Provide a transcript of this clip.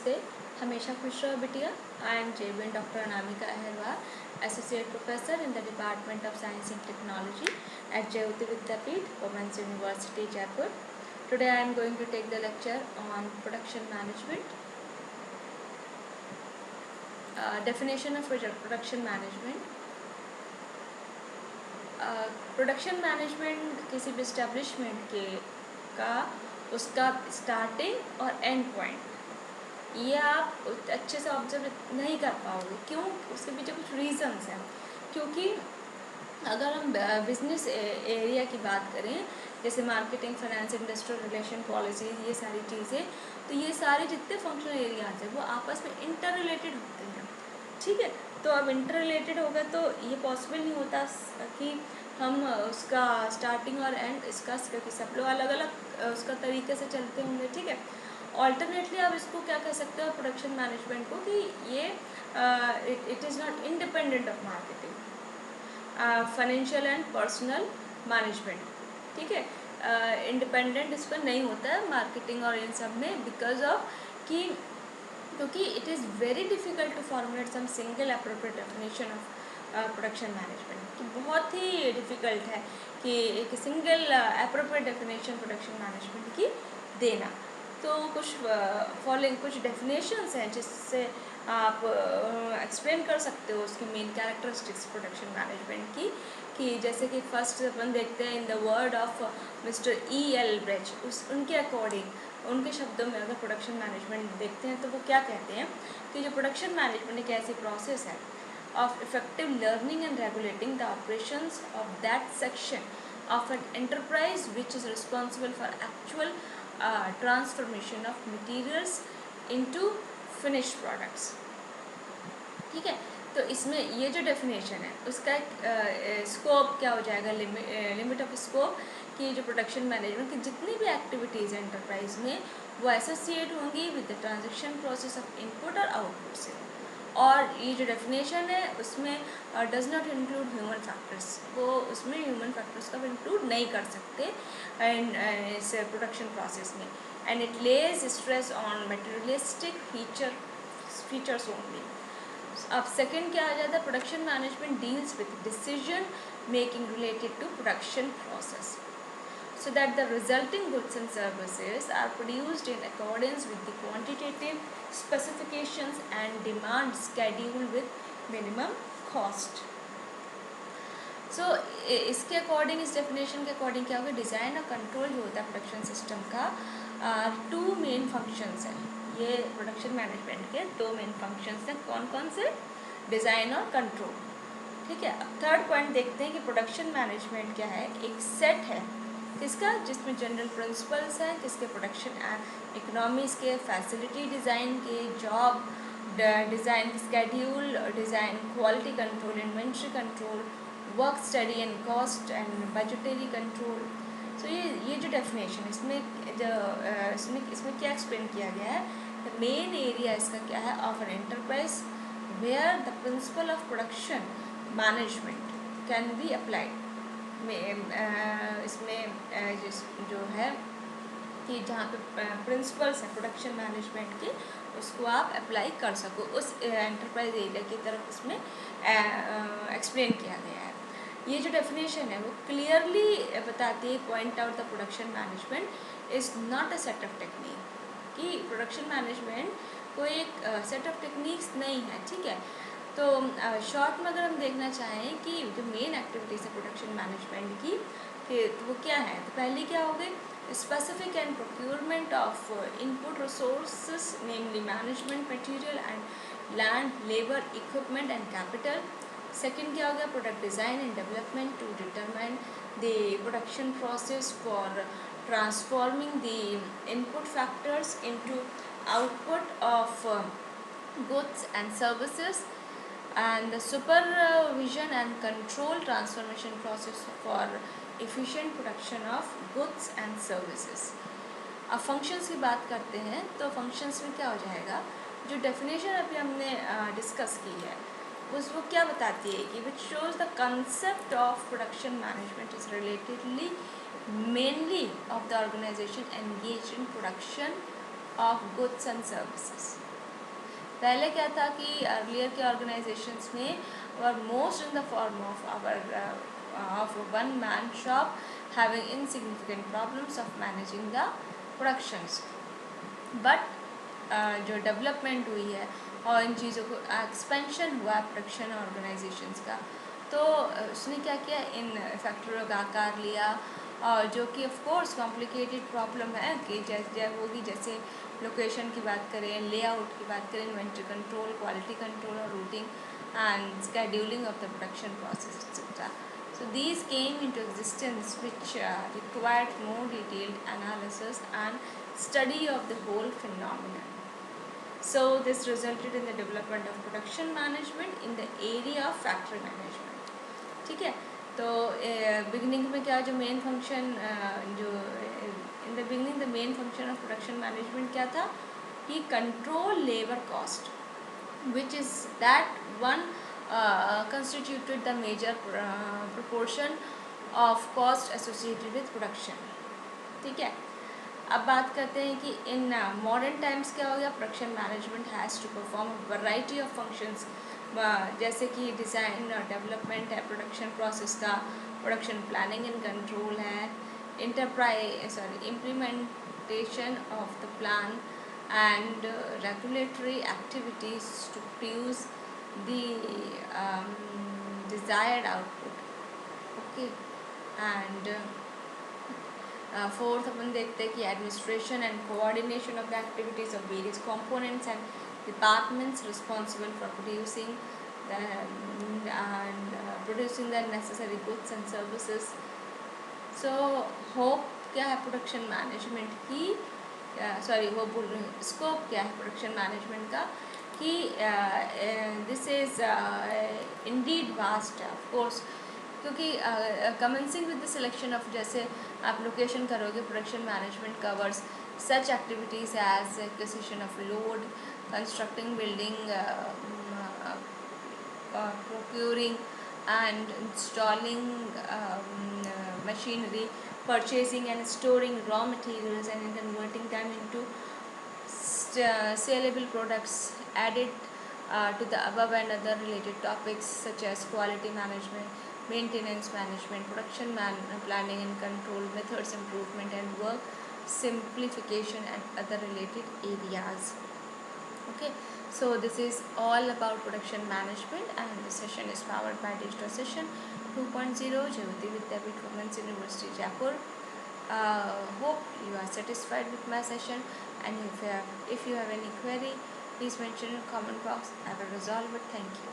नमस्ते, हमेशा खुश रहो बिटिया। आई एम जेबिन doctor Anamika Ahirwar, associate professor in the department of science and technology at Jayoti Vidyapeeth, Women's University, Jaipur. Today I am going to take the lecture on production management. Definition of production management. Production management किसी भी establishment के का उसका starting और and point ये आप अच्छे से ऑब्जर्व नहीं कर पाओगे। क्यों? उसके पीछे कुछ रीज़न्स हैं। क्योंकि अगर हम बिजनेस एरिया की बात करें, जैसे marketing, finance, industrial relation, policy, ये सारी चीज़ें, तो ये सारे जितने फंक्शनल एरियाज हैं वो आपस में इंटर रिलेटेड होते हैं। ठीक है, तो अब इंटर रिलेटेड होगा तो ये पॉसिबल नहीं होता कि हम उसका स्टार्टिंग और एंड इसका सब लोग अलग अलग उसका तरीके से चलते होंगे। ठीक है, ऑल्टरनेटली आप इसको क्या कह सकते हो प्रोडक्शन मैनेजमेंट को कि ये it is not independent of marketing, financial and personal management. ठीक है, इंडिपेंडेंट इस पर नहीं होता है मार्केटिंग और इन सब में, बिकॉज ऑफ कि क्योंकि it is very difficult to formulate some single appropriate definition of production management. कि बहुत ही डिफ़िकल्ट है कि एक single appropriate definition production management की देना। तो कुछ फॉलोइंग कुछ डेफिनेशंस हैं जिससे आप एक्सप्लेन कर सकते हो उसकी मेन कैरेक्टरिस्टिक्स प्रोडक्शन मैनेजमेंट की। कि जैसे कि फर्स्ट अपन देखते हैं in the word of mister E.L. Breach, उनके अकॉर्डिंग, उनके शब्दों में अगर प्रोडक्शन मैनेजमेंट देखते हैं तो वो क्या कहते हैं कि जो प्रोडक्शन मैनेजमेंट एक ऐसी प्रोसेस है of effective learning and regulating the operations of that section of an enterprise which is responsible for actual transformation of materials into finished products. ठीक है, तो इसमें ये जो डेफिनेशन है उसका एक स्कोप क्या हो जाएगा, लिमिट ऑफ स्कोप, कि जो प्रोडक्शन मैनेजमेंट की जितनी भी एक्टिविटीज़ हैं एंटरप्राइज में वो एसोसिएट होंगी with the transaction process of input और आउटपुट से। और ये जो डेफिनेशन है उसमें does not include human factors, वो उसमें ह्यूमन फैक्टर्स का इंक्लूड नहीं कर सकते एंड इस प्रोडक्शन प्रोसेस में। And it lays stress on materialistic features only. अब सेकंड क्या आ जाता है, production management deals with decision making related to production process so that the resulting goods and services are produced in accordance with the quantitative specifications and demand schedule with minimum cost. So इसके according, इस definition के according क्या होगा, design और control जो होता है production system का, टू मेन फंक्शंस हैं। ये प्रोडक्शन मैनेजमेंट के दो मेन फंक्शंस हैं। कौन कौन से? डिज़ाइन और कंट्रोल। ठीक है, अब थर्ड पॉइंट देखते हैं कि प्रोडक्शन मैनेजमेंट क्या है। एक सेट है किसका, जिसमें जनरल प्रिंसिपल्स हैं किसके, प्रोडक्शन इकोनॉमीज़ के, फैसिलिटी डिज़ाइन के, job design, schedule design, quality control, inventory control, work study and cost and budgetary control. So ये जो डेफिनेशन इसमें जो इसमें क्या एक्सप्लेन किया गया है, द मेन एरिया इसका क्या है, of an enterprise where the principle of production management can be applied. इसमें जो है कि जहाँ पे प्रिंसिपल्स हैं प्रोडक्शन मैनेजमेंट के, उसको आप अप्लाई कर सको उस एंटरप्राइज एरिया की तरफ इसमें एक्सप्लेन किया गया है। ये जो डेफिनेशन है वो क्लियरली बताती है, point out the production management is not a set of technique, कि प्रोडक्शन मैनेजमेंट कोई एक सेट ऑफ टेक्निक्स नहीं है। ठीक है, तो शॉर्ट में अगर हम देखना चाहें कि जो मेन एक्टिविटीज़ है प्रोडक्शन मैनेजमेंट की, तो वो क्या है, तो पहली क्या हो गई, specific and procurement of input resources namely management material and land, labour, equipment and capital. Second क्या हो गया, product design and development to determine the production process for transforming the input factors into output of goods and services, and the supervision and control transformation process for efficient production of goods and services. अब functions की बात करते हैं, तो functions में क्या हो जाएगा, जो डेफिनेशन अभी हमने डिस्कस की है वो क्या बताती है कि which shows the concept of production management is relatedly mainly of the organization engage in production of goods and services. पहले क्या था कि अर्लियर के ऑर्गेनाइजेशंस में वर most in the form of of a one man shop having insignificant problems of managing the productions. But जो development हुई है और इन चीज़ों को एक्सपेंशन हुआ प्रोडक्शन ऑर्गेनाइजेशंस का, तो उसने क्या किया, इन फैक्ट्रियों का आकार लिया, और जो कि ऑफ कोर्स कॉम्प्लिकेटेड प्रॉब्लम है कि जैसे होगी, जैसे लोकेशन की बात करें, लेआउट की बात करें, इन्वेंट्री कंट्रोल, क्वालिटी कंट्रोल और routing and scheduling of the production process, etc. So these came into existence, which required more detailed analysis and study of the whole phenomenon. So this resulted in the development of production management in the area of factory management. ठीक है, तो beginning में क्या, जो main function जो in the beginning the main function of production management क्या था कि control labour cost, which is that one constituted the major proportion of cost associated with production. ठीक है, अब बात करते हैं कि इन मॉडर्न टाइम्स क्या हो गया, production management has to perform variety of functions, जैसे कि डिज़ाइन और डेवलपमेंट है प्रोडक्शन प्रोसेस का, प्रोडक्शन प्लानिंग एंड कंट्रोल है, implementation of the plan and regulatory activities to produce the desired output. Okay, and fourth अपन देखते हैं कि administration and coordination of the activities of various components and departments responsible for producing the producing the necessary goods and services. So hope क्या है production management की, sorry वो बोल रही हूँ, स्कोप क्या है प्रोडक्शन मैनेजमेंट का, कि दिस इज़ इंडीड वास्ट है ऑफ कोर्स, क्योंकि commencing with the selection of, जैसे आप लोकेशन करोगे, production management covers such activities as acquisition of load, constructing building, procuring and installing machinery, purchasing and storing raw materials and converting them into saleable products, added to the above and other related topics such as quality management, maintenance management, production planning and control, methods improvement and work simplification and other related areas. Okay, so this is all about production management, and the session is powered by Digital Session 2.0, Jayoti Vidyapith Women's University, Jaipur. Hope you are satisfied with my session, and if you have any query, please mention in comment box. I will resolve it. Thank you.